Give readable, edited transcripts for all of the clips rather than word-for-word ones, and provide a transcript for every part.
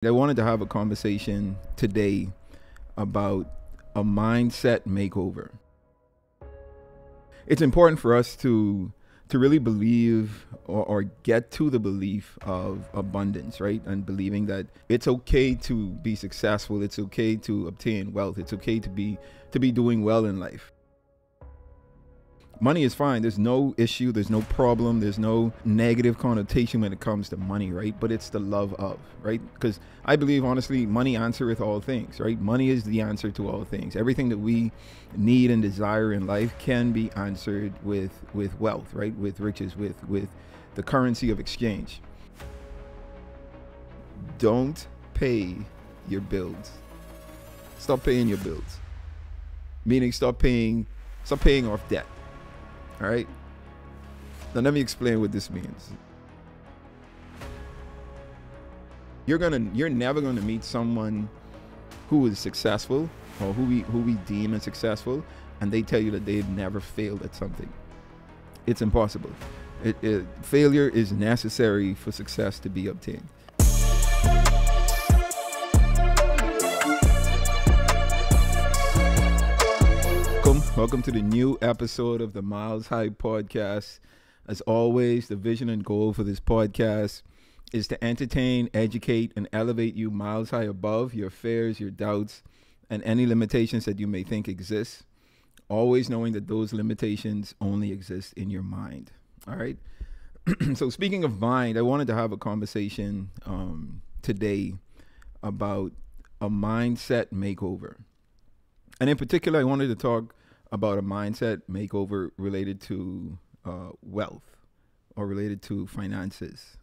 I wanted to have a conversation today about a mindset makeover. It's important for us to really believe or get to the belief of abundance, right? And believing that it's okay to be successful, it's okay to obtain wealth, it's okay to be doing well in life. Money is fine. There's no issue. There's no problem. There's no negative connotation when it comes to money, right? But it's the love of, right? Because I believe, honestly, money answereth all things, right? Money is the answer to all things. Everything that we need and desire in life can be answered with wealth, right? With riches, with the currency of exchange. Don't pay your bills. Stop paying your bills. Meaning stop paying off debt. All right. Now let me explain what this means. You're never gonna meet someone who is successful or who we deem as successful, and they tell you that they've never failed at something. It's impossible. Failure is necessary for success to be obtained. Welcome to the new episode of the Miles High podcast. As always, the vision and goal for this podcast is to entertain, educate, and elevate you miles high above your fears, your doubts, and any limitations that you may think exist. Always knowing that those limitations only exist in your mind. All right. So speaking of mind, I wanted to have a conversation today about a mindset makeover. And in particular, I wanted to talk about a mindset makeover related to wealth or related to finances.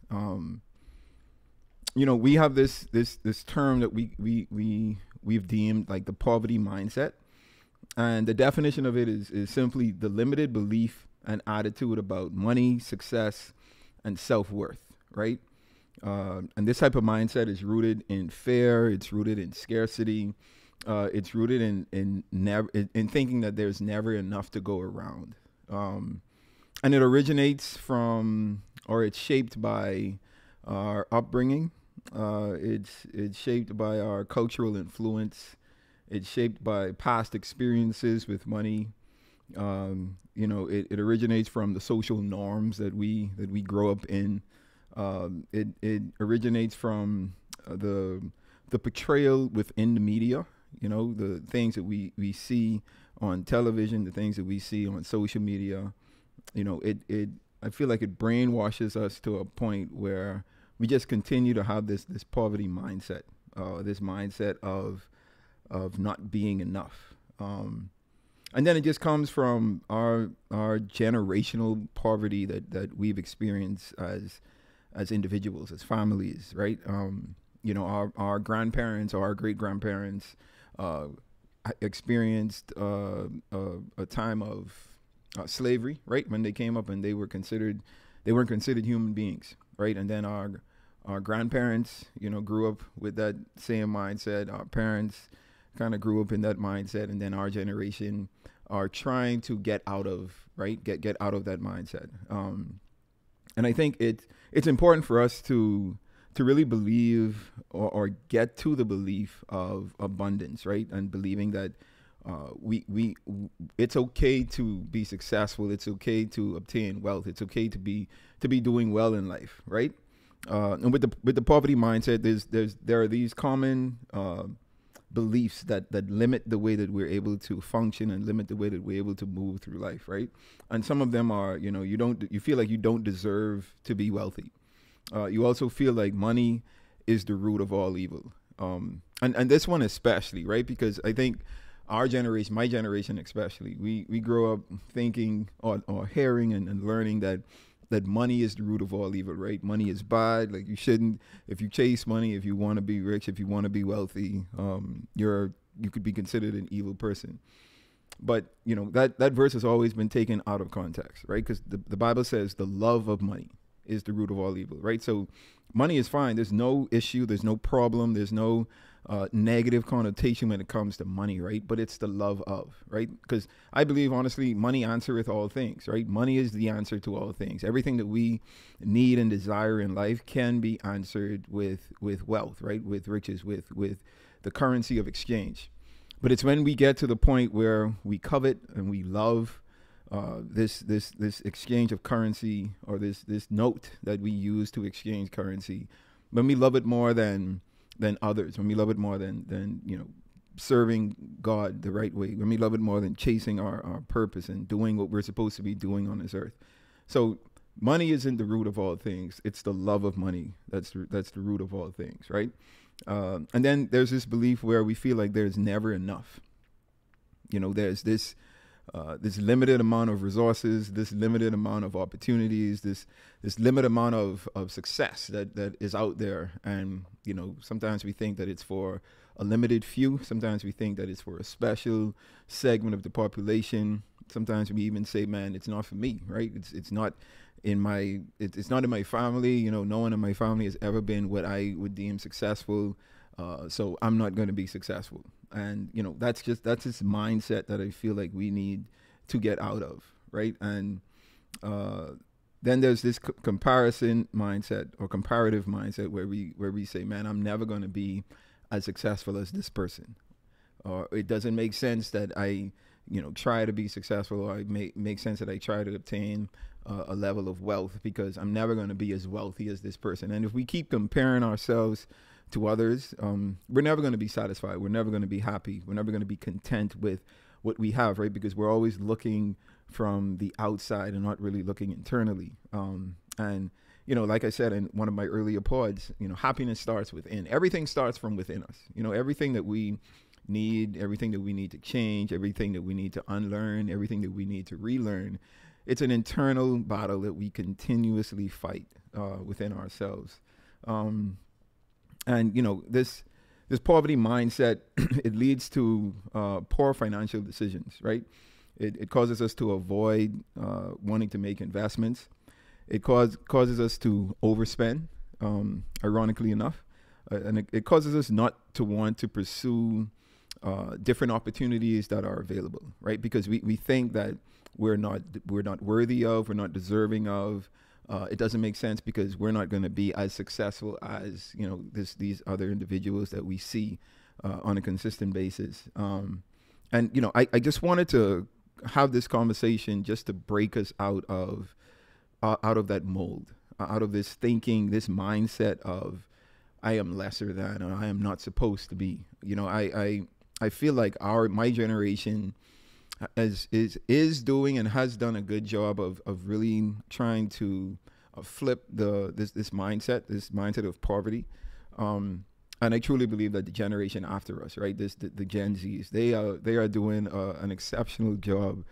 We have this term that we've deemed like the poverty mindset, and the definition of it is simply the limited belief and attitude about money, success, and self-worth. Right, and this type of mindset is rooted in fear. It's rooted in scarcity. It's rooted in thinking that there's never enough to go around, and it originates from, or it's shaped by our upbringing. It's shaped by our cultural influence. It's shaped by past experiences with money. It originates from the social norms that we grow up in. It originates from the portrayal within the media. The things that we see on television, the things that we see on social media, I feel like it brainwashes us to a point where we just continue to have this poverty mindset, this mindset of not being enough. And then it just comes from our generational poverty that we've experienced as individuals, as families, right? Our grandparents or our great-grandparents experienced a time of slavery, right? When they came up and they weren't considered human beings, right? And then our grandparents, grew up with that same mindset. Our parents kind of grew up in that mindset, and then our generation are trying to get out of that mindset. And I think it's important for us to really believe or get to the belief of abundance, right? And believing that it's okay to be successful, it's okay to obtain wealth, it's okay to be doing well in life, right? And with the poverty mindset, there are these common beliefs that limit the way that we're able to function and limit the way that we're able to move through life, right? And some of them are, you feel like you don't deserve to be wealthy. You also feel like money is the root of all evil. And this one especially, right? Because I think our generation, my generation especially, we grow up thinking or hearing and learning that money is the root of all evil, right? Money is bad. Like, you shouldn't, if you chase money, if you want to be rich, if you want to be wealthy, you could be considered an evil person. But, that verse has always been taken out of context, right? Because the Bible says the love of money is the root of all evil, right? So money is fine. There's no issue. There's no problem. There's no negative connotation when it comes to money, right? But it's the love of, right? Because I believe, honestly, money answereth all things, right? Money is the answer to all things. Everything that we need and desire in life can be answered with wealth, right? With riches, with the currency of exchange. But it's when we get to the point where we covet and we love this exchange of currency, or this note that we use to exchange currency, when we love it more than others, when we love it more than serving God the right way, when we love it more than chasing our purpose and doing what we're supposed to be doing on this earth. So money isn't the root of all things. It's the love of money that's the root of all things, right? And then there's this belief where we feel like there's never enough. There's this limited amount of resources, this limited amount of opportunities, this limited amount of success that is out there. And, sometimes we think that it's for a limited few. Sometimes we think that it's for a special segment of the population. Sometimes we even say, man, it's not for me, right? It's not in my family. No one in my family has ever been what I would deem successful. So I'm not going to be successful. And, that's this mindset that I feel like we need to get out of, right? And then there's this comparison mindset, or comparative mindset, where we say, man, I'm never going to be as successful as this person. Or it doesn't make sense that I, try to be successful, or it make sense that I try to obtain a level of wealth, because I'm never going to be as wealthy as this person. And if we keep comparing ourselves to others, we're never going to be satisfied. We're never going to be happy. We're never going to be content with what we have, right? Because we're always looking from the outside and not really looking internally. And, like I said in one of my earlier pods, happiness starts within. Everything starts from within us. Everything that we need, everything that we need to change, everything that we need to unlearn, everything that we need to relearn, it's an internal battle that we continuously fight within ourselves. And this poverty mindset, it leads to poor financial decisions, right? It causes us to avoid wanting to make investments. It causes us to overspend, ironically enough, and it causes us not to want to pursue different opportunities that are available, right? Because we think that we're not worthy of, we're not deserving of. It doesn't make sense because we're not going to be as successful as these other individuals that we see on a consistent basis. And I just wanted to have this conversation just to break us out of that mold, out of this thinking, this mindset of I am lesser than, or I am not supposed to be. I feel like my generation is doing and has done a good job of really trying to flip this mindset of poverty, and I truly believe that the generation after us, right, the Gen Zs, they are doing an exceptional job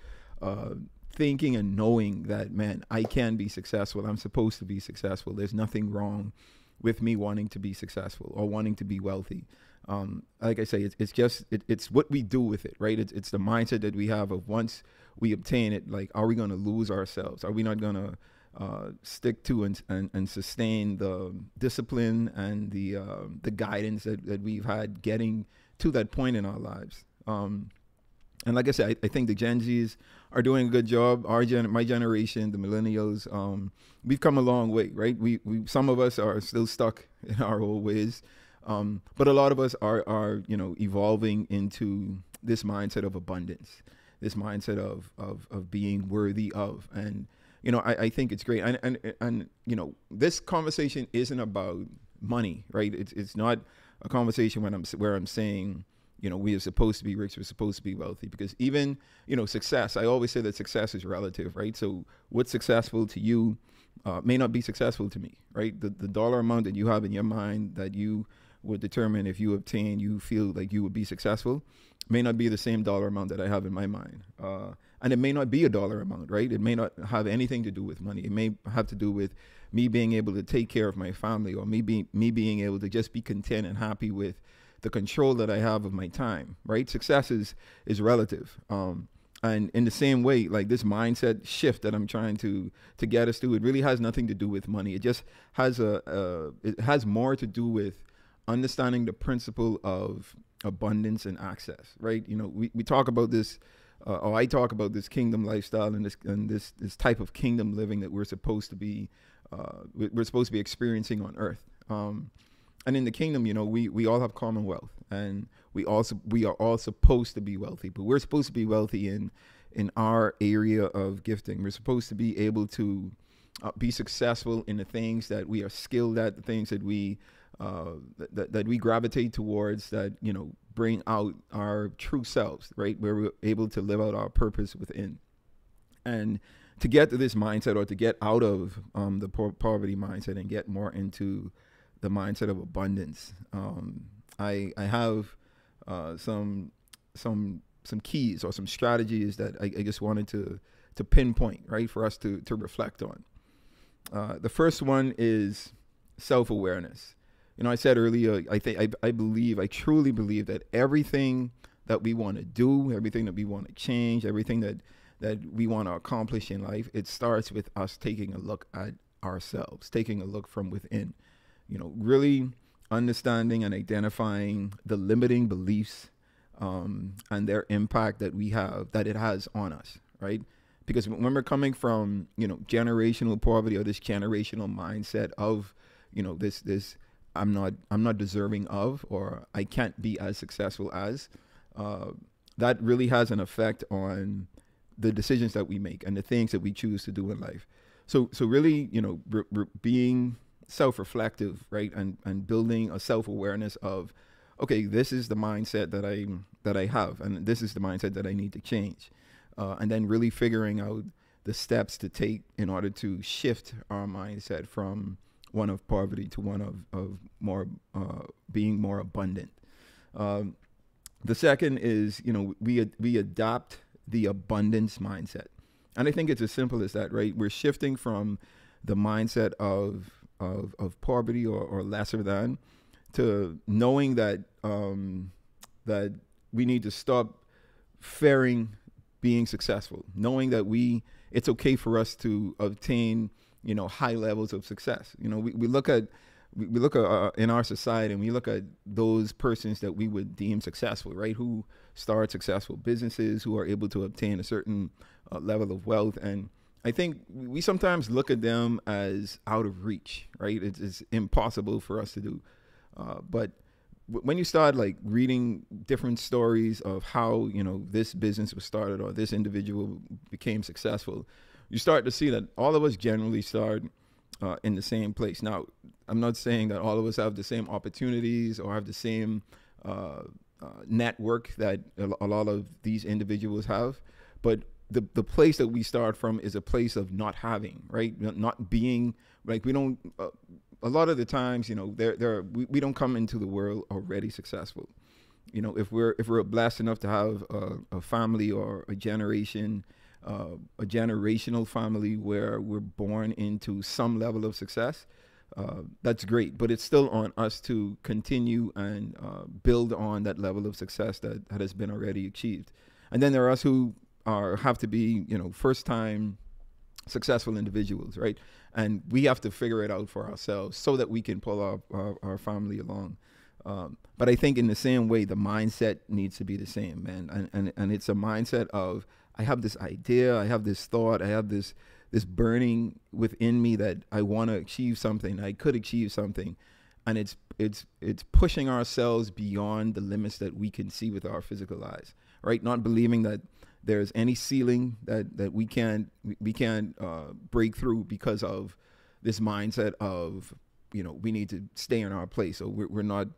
thinking and knowing that, man, I can be successful. I'm supposed to be successful. There's nothing wrong with me wanting to be successful or wanting to be wealthy. Like I say, it's what we do with it, right? It's the mindset that we have of once we obtain it, like, are we going to lose ourselves? Are we not going to stick to and sustain the discipline and the guidance that we've had getting to that point in our lives? And like I said, I think the Gen Zs are doing a good job. My generation, the millennials, we've come a long way, right? We some of us are still stuck in our old ways. But a lot of us are evolving into this mindset of abundance, this mindset of being worthy of. And, I think it's great. And this conversation isn't about money, right? It's not a conversation where I'm saying, we are supposed to be rich, we're supposed to be wealthy, because even, success, I always say that success is relative, right? So what's successful to you may not be successful to me, right? The dollar amount that you have in your mind that you would determine if you obtain, you feel like you would be successful, may not be the same dollar amount that I have in my mind. And it may not be a dollar amount, right? It may not have anything to do with money. It may have to do with me being able to take care of my family, or me being able to just be content and happy with the control that I have of my time, right? Success is relative. And in the same way, like this mindset shift that I'm trying to get us to, it really has nothing to do with money. It just has it has more to do with understanding the principle of abundance and access, right? You know, we talk about this, or I talk about this kingdom lifestyle and this type of kingdom living that we're supposed to be experiencing on earth. And in the kingdom, you know, we all have commonwealth, and we are all supposed to be wealthy, but we're supposed to be wealthy in our area of gifting. We're supposed to be able to be successful in the things that we are skilled at, the things that we gravitate towards, that, you know, bring out our true selves, right? Where we're able to live out our purpose within. And to get to this mindset, or to get out of the poverty mindset and get more into the mindset of abundance, I have some keys or some strategies that I just wanted to pinpoint, right, for us to reflect on. The first one is self-awareness. You know, I said earlier, I truly believe that everything that we want to do, everything that we want to change, everything that we want to accomplish in life, it starts with us taking a look at ourselves, taking a look from within. You know, really understanding and identifying the limiting beliefs and their impact that it has on us, right? Because when we're coming from, you know, generational poverty, or this generational mindset of, you know, this I'm not deserving of, or I can't be as successful as, that really has an effect on the decisions that we make and the things that we choose to do in life. So really, you know, being self-reflective, right, and building a self-awareness of, okay, this is the mindset that I have, and this is the mindset that I need to change, and then really figuring out the steps to take in order to shift our mindset from one of poverty to one of more being more abundant. The second is, you know, we adopt the abundance mindset, and I think it's as simple as that, right? We're shifting from the mindset of poverty or lesser than, to knowing that that we need to stop fearing being successful, knowing that it's okay for us to obtain, you know, high levels of success. You know, we look at in our society, and we look at those persons that we would deem successful, right? Who start successful businesses, who are able to obtain a certain level of wealth. And I think we sometimes look at them as out of reach, right? It's impossible for us to do. But when you start like reading different stories of how, you know, this business was started or this individual became successful, you start to see that all of us generally start in the same place. Now, I'm not saying that all of us have the same opportunities or have the same network that a lot of these individuals have, but the place that we start from is a place of not having, right? Not being, like, we don't, a lot of the times, you know, we don't come into the world already successful. You know, if we're blessed enough to have a family or a generational family where we're born into some level of success, that's great, but it's still on us to continue and build on that level of success that has been already achieved. And then there are us who have to be, you know, first time successful individuals, right? And we have to figure it out for ourselves so that we can pull our family along. But I think in the same way, the mindset needs to be the same, man. And it's a mindset of, I have this idea, I have this thought, I have this burning within me that I want to achieve something, I could achieve something. And it's pushing ourselves beyond the limits that we can see with our physical eyes, right? Not believing that there's any ceiling that we can't break through because of this mindset of, you know, we need to stay in our place. So we're not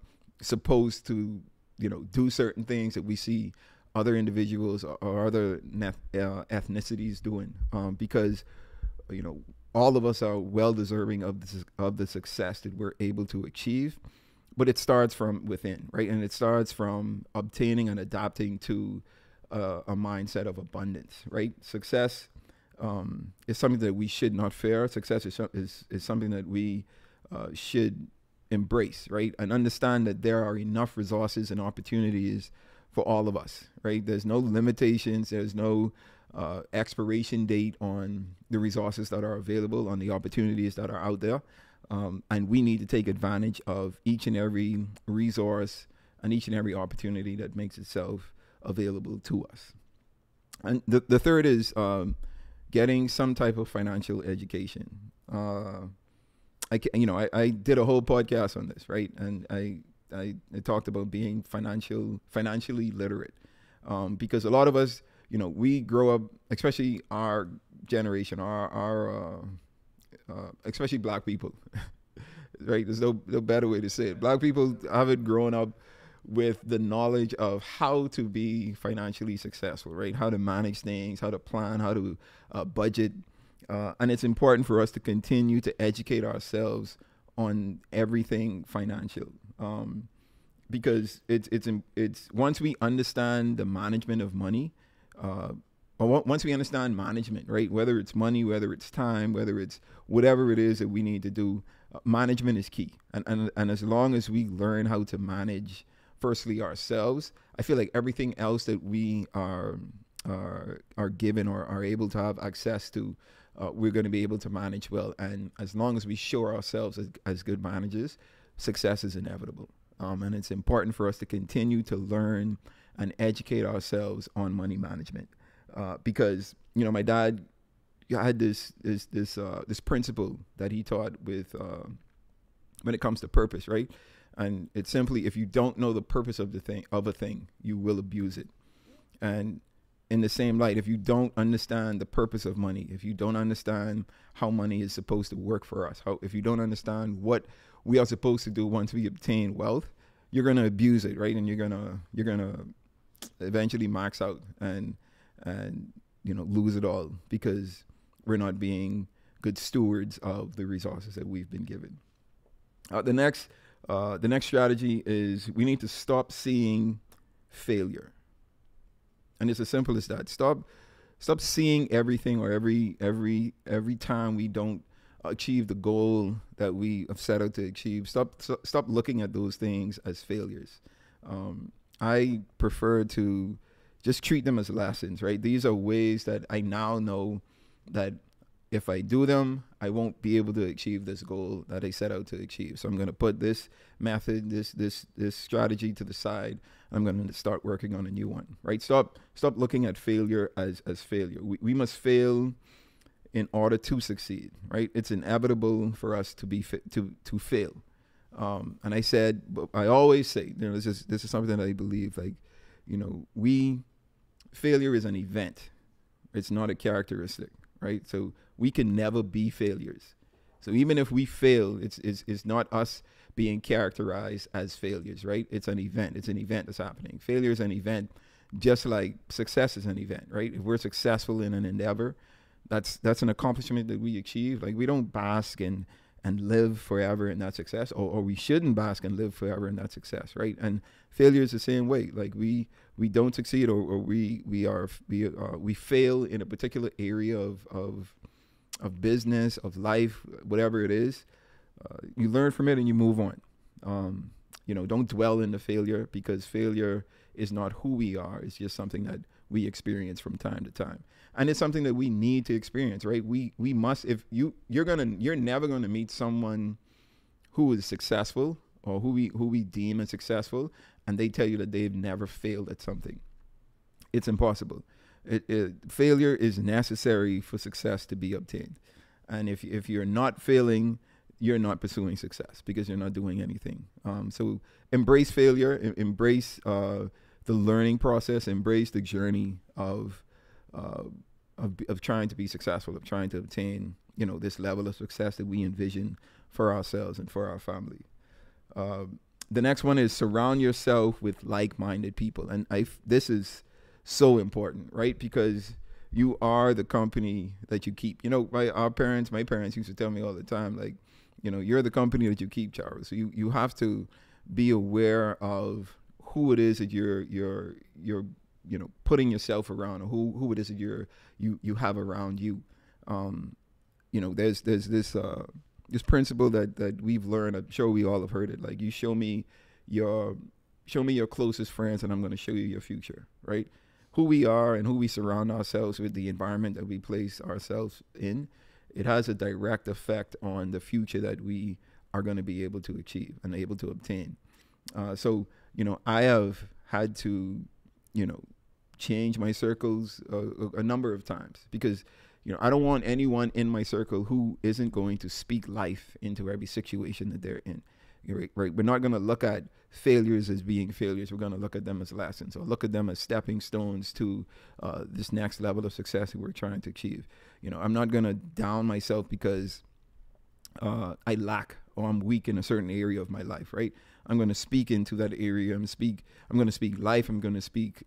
supposed to, you know, do certain things that we see other individuals or other ethnicities doing, because, you know, all of us are well deserving of the success that we're able to achieve, but it starts from within, right? And it starts from obtaining and adapting to a mindset of abundance, right? Success is something that we should not fear. Success is something that we should embrace, right? And understand that there are enough resources and opportunities for all of us, right? There's no limitations. There's no expiration date on the resources that are available, on the opportunities that are out there. And we need to take advantage of each and every resource and each and every opportunity that makes itself available to us. And the third is getting some type of financial education. I did a whole podcast on this, right? And I talked about being financially literate, because a lot of us, we grow up, especially our generation, our especially black people, right? There's no better way to say it. Black people haven't grown up with the knowledge of how to be financially successful, right? How to manage things, how to plan, how to budget. And it's important for us to continue to educate ourselves on everything financial, because it's once we understand the management of money, or once we understand management, right? Whether it's money, whether it's time, whether it's whatever it is that we need to do, management is key. And as long as we learn how to manage, firstly, ourselves, I feel like everything else that we are given or are able to have access to, we're going to be able to manage well. And as long as we show ourselves as good managers, success is inevitable. And it's important for us to continue to learn and educate ourselves on money management, because my dad had this principle that he taught with when it comes to purpose, right? And it's simply, if you don't know the purpose of a thing, you will abuse it. And in the same light, if you don't understand the purpose of money, if you don't understand how money is supposed to work for us, if you don't understand what we are supposed to do once we obtain wealth, you're gonna abuse it, right? And you're gonna eventually max out and lose it all, because we're not being good stewards of the resources that we've been given. The next strategy is we need to stop seeing failure. And it's as simple as that. Stop seeing everything, or every time we don't achieve the goal that we have set out to achieve. Stop looking at those things as failures. I prefer to just treat them as lessons, right? These are ways that I now know that if I do them, I won't be able to achieve this goal that I set out to achieve. So I'm going to put this method, this strategy to the side. I'm going to start working on a new one, right? Stop looking at failure as failure. We must fail in order to succeed, right? It's inevitable for us to fail. And I always say, this is something that I believe, like, failure is an event. It's not a characteristic, right? So we can never be failures. So even if we fail, it's not us being characterized as failures, right? It's an event. It's an event that's happening. Failure is an event, just like success is an event, right? If we're successful in an endeavor, that's an accomplishment that we achieve. Like, we don't bask and live forever in that success, or we shouldn't bask and live forever in that success, right? And failure is the same way. Like, we don't succeed, or we fail in a particular area of business, of life, whatever it is. You learn from it and you move on. Don't dwell in the failure, because failure is not who we are. It's just something that we experience from time to time. And it's something that we need to experience, right? We must, if you're never going to meet someone who is successful, or who we deem as successful, and they tell you that they've never failed at something. It's impossible. Failure is necessary for success to be obtained. And if you're not failing, you're not pursuing success, because you're not doing anything. So embrace failure, embrace the learning process, embrace the journey of trying to be successful, of trying to obtain, this level of success that we envision for ourselves and for our family. The next one is surround yourself with like-minded people. And this is so important, right? Because you are the company that you keep. My parents used to tell me all the time, like, you're the company that you keep, Charles. So you have to be aware of who it is that you're putting yourself around, or who it is that you have around you. There's this principle that we've learned. I'm sure we all have heard it. Like, you show me your closest friends, and I'm going to show you your future, right? Who we are and who we surround ourselves with, the environment that we place ourselves in, it has a direct effect on the future that we are going to be able to achieve and able to obtain. So, I have had to, change my circles a number of times because, I don't want anyone in my circle who isn't going to speak life into every situation that they're in. Right? We're not going to look at failures as being failures. We're going to look at them as lessons, or look at them as stepping stones to this next level of success that we're trying to achieve. I'm not going to down myself because I lack or I'm weak in a certain area of my life, right? I'm going to speak into that area. I'm going to speak life. I'm going to speak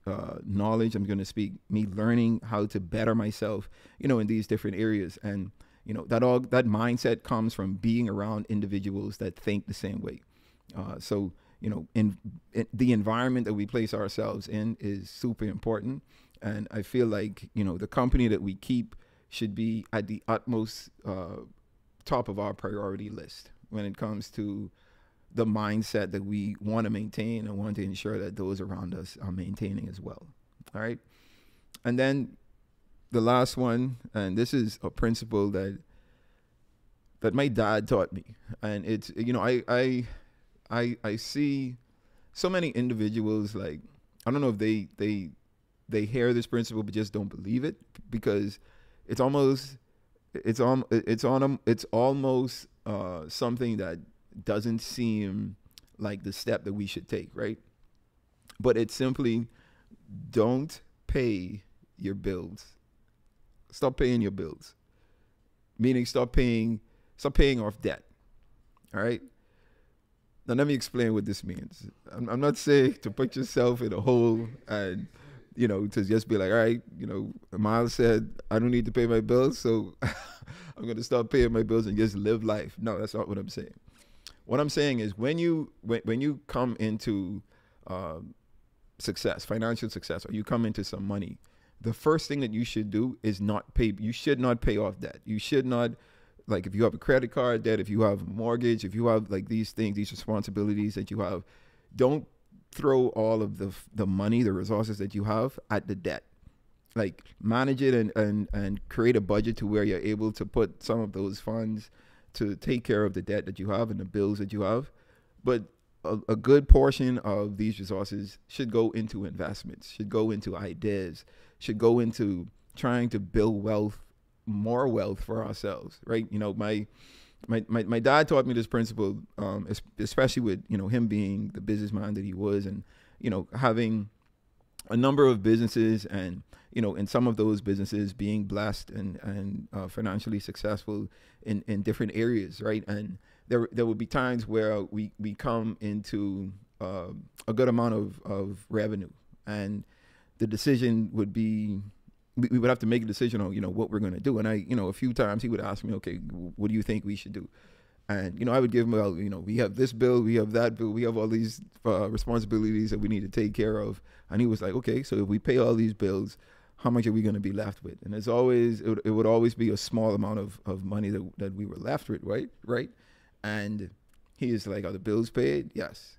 knowledge. I'm going to speak me learning how to better myself, in these different areas. And that mindset comes from being around individuals that think the same way. So in the environment that we place ourselves in is super important. And I feel like the company that we keep should be at the utmost top of our priority list when it comes to the mindset that we want to maintain and want to ensure that those around us are maintaining as well. All right. And then the last one, and this is a principle that my dad taught me. And it's, I see so many individuals, like, I don't know if they hear this principle but just don't believe it, because it's almost something that doesn't seem like the step that we should take, right? But it's simply, don't pay your bills. Stop paying your bills. Meaning stop paying off debt. All right? Now let me explain what this means. I'm not saying to put yourself in a hole and, to just be like, all right, Myles said I don't need to pay my bills, so I'm going to stop paying my bills and just live life. No, that's not what I'm saying. What I'm saying is when you come into success, financial success, or you come into some money, the first thing that you should do is you should not pay off debt. You should not, like, if you have a credit card debt, if you have a mortgage, if you have like these things, these responsibilities that you have, don't throw all of the money, the resources that you have at the debt. Like, manage it and create a budget to where you're able to put some of those funds to take care of the debt that you have and the bills that you have. But a good portion of these resources should go into investments, should go into ideas, should go into trying to build more wealth for ourselves, right? My dad taught me this principle, especially with, him being the businessman that he was, and, having a number of businesses, and, in some of those businesses being blessed and financially successful in different areas, right? And there would be times where we come into a good amount of revenue, and the decision would be, we would have to make a decision on, what we're going to do. And a few times he would ask me, okay, what do you think we should do? And, I would give him, well, we have this bill, we have that bill, we have all these responsibilities that we need to take care of. And he was like, okay, so if we pay all these bills, how much are we going to be left with? And it would always be a small amount of money that we were left with, right? And he is like, are the bills paid? Yes.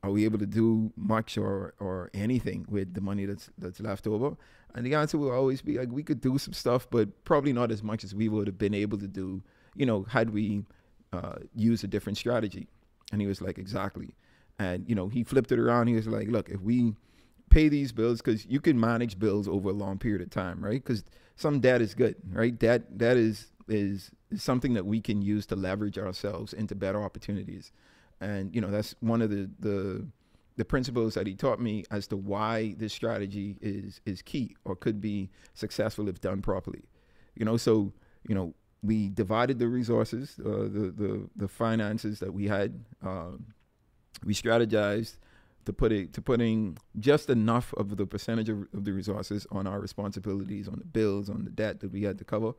Are we able to do much or anything with the money that's left over? And the answer will always be like, we could do some stuff, but probably not as much as we would have been able to do, had we used a different strategy. And he was like, exactly. And, he flipped it around. He was like, look, if we pay these bills, because you can manage bills over a long period of time, right? Because some debt is good, right? Debt is something that we can use to leverage ourselves into better opportunities. And, that's one of the principles that he taught me as to why this strategy is key, or could be successful if done properly. So, we divided the resources, the finances that we had. We strategized to putting just enough of the percentage of the resources on our responsibilities, on the bills, on the debt that we had to cover,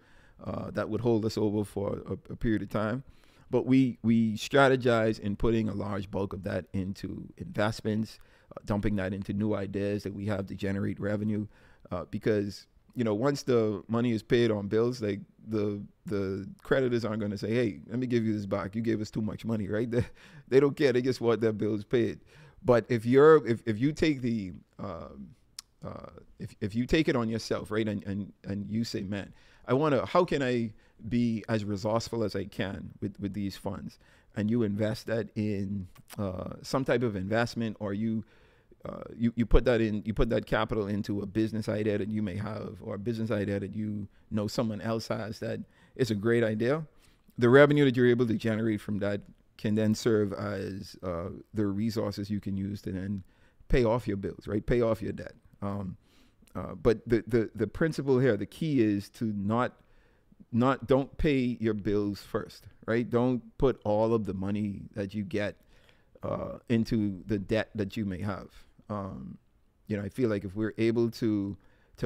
that would hold us over for a period of time. But we strategize in putting a large bulk of that into investments, dumping that into new ideas that we have to generate revenue, because once the money is paid on bills, like the creditors aren't going to say, hey, let me give you this back, you gave us too much money, right? They don't care, they just want their bills paid. But if you take the if you take it on yourself, right, and you say, man, how can I be as resourceful as I can with these funds, and you invest that in some type of investment, or you put that capital into a business idea that you may have, or a business idea that someone else has that is a great idea. The revenue that you're able to generate from that can then serve as the resources you can use to then pay off your bills, right? Pay off your debt. But the principle here, the key is to don't pay your bills first, right? Don't put all of the money that you get into the debt that you may have. I feel like if we're able to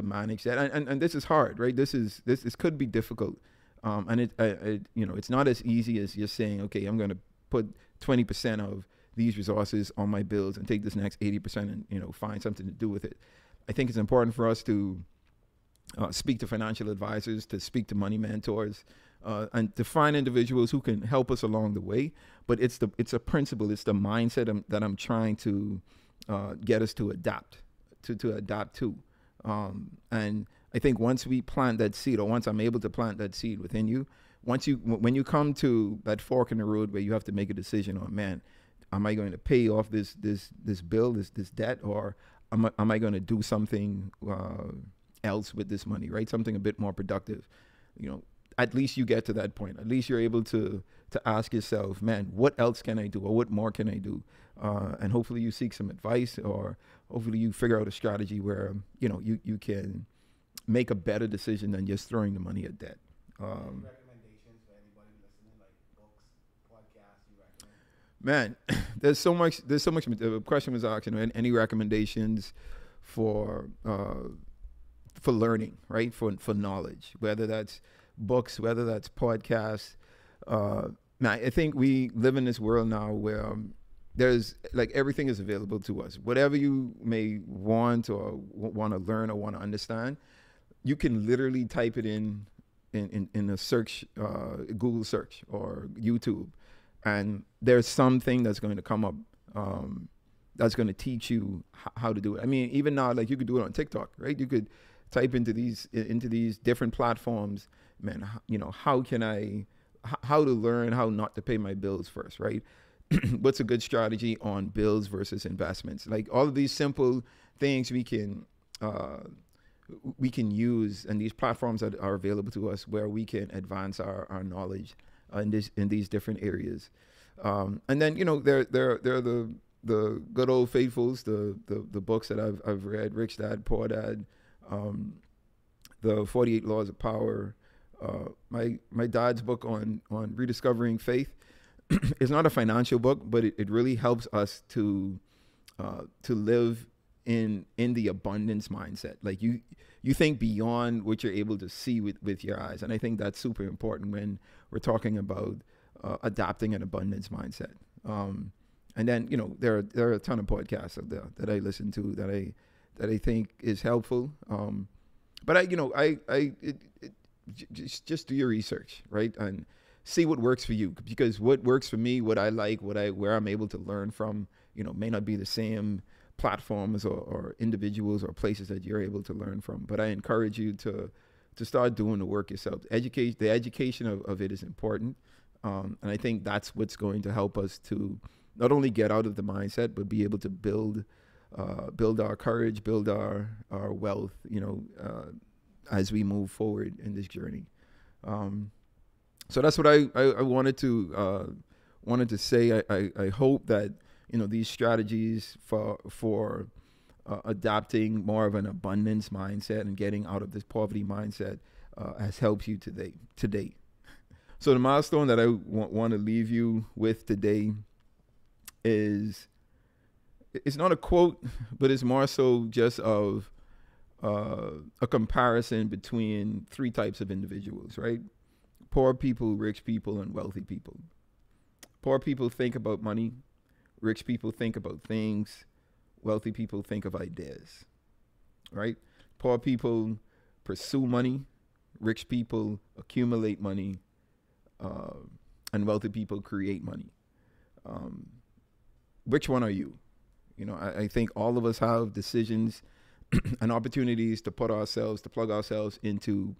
manage that, and this is hard, right? This could be difficult, and it's not as easy as just saying, okay, I'm going to put 20% of these resources on my bills and take this next 80% and find something to do with it. I think it's important for us to speak to financial advisors, to speak to money mentors, and to find individuals who can help us along the way. But it's a principle, it's the mindset that I'm trying to get us to adapt to. And I think once we plant that seed, or once I'm able to plant that seed within you, when you come to that fork in the road where you have to make a decision on, man, am I going to pay off this bill, this debt, or am I going to do something else with this money, right? Something a bit more productive. At least you get to that point. At least you're able to ask yourself, man, what else can I do, or what more can I do? And hopefully you seek some advice, or hopefully you figure out a strategy where you can make a better decision than just throwing the money at debt. Recommendations for anybody listening, like books, podcasts you recommend? Man, there's so much. The question was asked, any recommendations for learning, right? For knowledge, whether that's books, whether that's podcasts. Now, I think we live in this world now where there's everything is available to us. Whatever you may want or want to learn or want to understand, you can literally type it in a search, Google search or YouTube, and there's something that's going to come up that's going to teach you how to do it. I mean, even now, you could do it on TikTok, right? You could type into these different platforms, man, how to learn how not to pay my bills first, right? What's a good strategy on bills versus investments? All of these simple things we can use, and these platforms that are available to us where we can advance our knowledge in these different areas. And then there are the good old faithfuls, the books that I've read, Rich Dad, Poor Dad, the 48 Laws of Power. My dad's book on rediscovering faith is not a financial book, but it really helps us to live in the abundance mindset. You think beyond what you're able to see with your eyes, and I think that's super important when we're talking about adopting an abundance mindset. And then there are a ton of podcasts out there that I listen to that I think is helpful. But just do your research, right? And see what works for you, because what works for me, what I like, where I'm able to learn from, may not be the same platforms or individuals or places that you're able to learn from. But I encourage you to start doing the work yourself. The education of it is important. And I think that's what's going to help us to not only get out of the mindset, but be able to build our courage, build our wealth, as we move forward in this journey. So that's what I wanted to say. I hope that these strategies for adopting more of an abundance mindset and getting out of this poverty mindset has helped you today. So the milestone that I want to leave you with today is, it's not a quote, but it's more so just of a comparison between three types of individuals, right? Poor people, rich people, and wealthy people. Poor people think about money. Rich people think about things. Wealthy people think of ideas, right? Poor people pursue money. Rich people accumulate money. And wealthy people create money. Which one are you? I think all of us have decisions and opportunities to plug ourselves into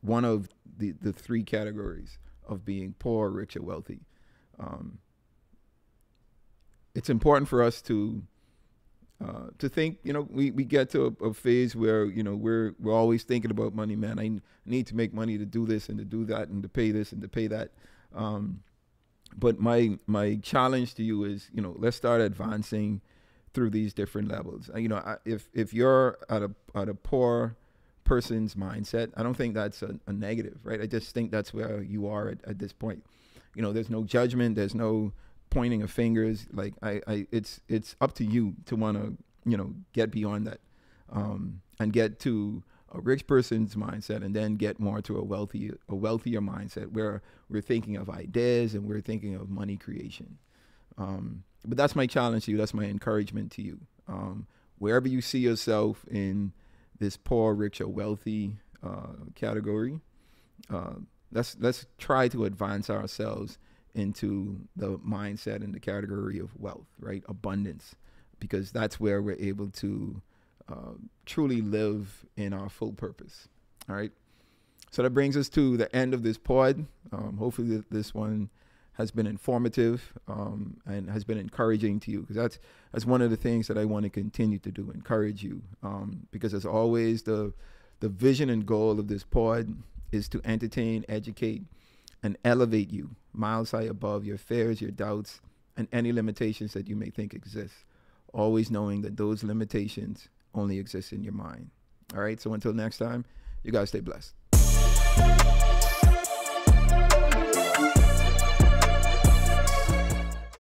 one of the three categories of being poor, rich, or wealthy. It's important for us to think, we get to a phase where, we're always thinking about money, man. I need to make money to do this and to do that and to pay this and to pay that. But my challenge to you is, let's start advancing through these different levels. If you're at a poor person's mindset, I don't think that's a negative, right? I just think that's where you are at this point. There's no judgment. There's no pointing of fingers. Like it's up to you to want to, get beyond that, and get to a rich person's mindset, and then get more to a wealthier mindset where we're thinking of ideas and we're thinking of money creation. But that's my challenge to you. That's my encouragement to you. Wherever you see yourself in this poor, rich, or wealthy category, let's try to advance ourselves into the mindset and the category of wealth, right? Abundance, because that's where we're able to truly live in our full purpose. All right. So that brings us to the end of this pod. Hopefully this one has been informative and has been encouraging to you, because that's one of the things that I want to continue to do, encourage you, because as always, the vision and goal of this pod is to entertain, educate, and elevate you miles high above your fears, your doubts, and any limitations that you may think exist, always knowing that those limitations only exist in your mind. All right, so until next time, you guys stay blessed.